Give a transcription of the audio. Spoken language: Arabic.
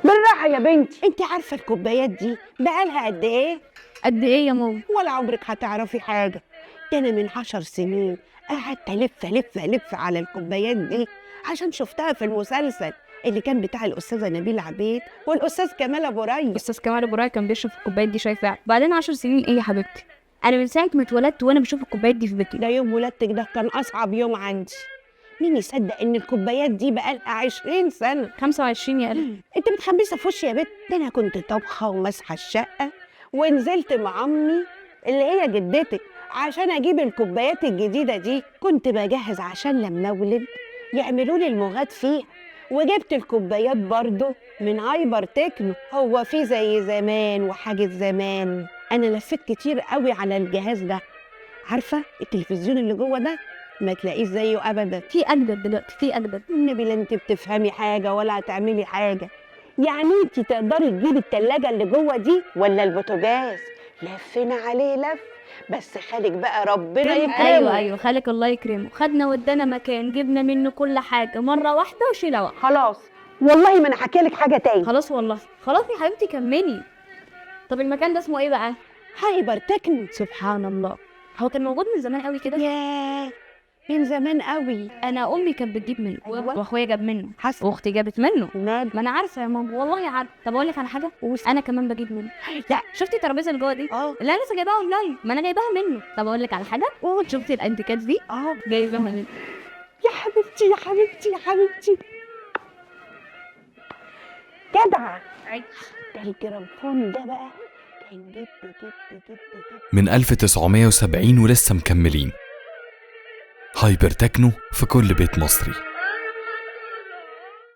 بالراحه يا بنتي. انت عارفه الكوبايات دي بقالها قد ايه؟ قد ايه يا ماما؟ ولا عمرك هتعرفي حاجه. ده انا من 10 سنين قعدت الف على الكوبايات دي عشان شفتها في المسلسل اللي كان بتاع الاستاذه نبيل عبيد والاستاذ كمال ابو ريس. استاذ كمال ابو راي كان بيشرب في الكوبايات دي شاي فعلا. بعدين 10 سنين ايه يا حبيبتي؟ انا من ساعه ما اتولدت وانا بشوف الكوبايات دي في بيتي. ده يوم ولادتك ده كان اصعب يوم عندي. مين يصدق ان الكوبايات دي بقالها 20 سنه؟ 25 يا قلبي. انت بتخبيصه في وشي يا بت. ده انا كنت طبخه وماسحه الشقه ونزلت مع امي اللي هي جدتك عشان اجيب الكوبايات الجديده دي. كنت بجهز عشان لما اولد يعملوا لي المغاد فيها، وجبت الكوبايات برضو من هايبر تكنو. هو في زي زمان وحاجه زمان. انا لفيت كتير قوي على الجهاز ده. عارفه التلفزيون اللي جوه ده ما تلاقيش زيه ابدا. في اجدد دلوقتي، في اجدد. النبي لا انت بتفهمي حاجه ولا هتعملي حاجه. يعني انت تقدري تجيبي التلاجة اللي جوه دي ولا البوتاجاز؟ لفينا عليه لف، بس خالك بقى ربنا يكرمه. ايوه خالك الله يكرمه، خدنا ودانا مكان جبنا منه كل حاجه مره واحده وشيله واحده. خلاص والله ما انا حكي لك حاجه تاني. خلاص والله، خلاص يا حبيبتي كملي. طب المكان ده اسمه ايه بقى؟ هايبر تكنو. سبحان الله، هو كان موجود من زمان قوي كده؟ ياه من زمان قوي. انا امي كانت بتجيب منه واخويا جاب منه حسن واختي جابت منه. ناد. ما انا عارفه يا ماما والله عارفه. طب اقول لك على حاجه، انا كمان بجيب منه. لا شفتي الترابيزه اللي جوه دي؟ اللي انا لسه جايباها اونلاين، ما انا جايباها منه. طب اقول لك على حاجه، شفتي الانتيكات دي؟ جايباها منه. يا حبيبتي يا حبيبتي يا حبيبتي جدعه. ده الجرامفون ده بقى كان جد من 1970 ولسه مكملين. هايبر تكنو في كل بيت مصري.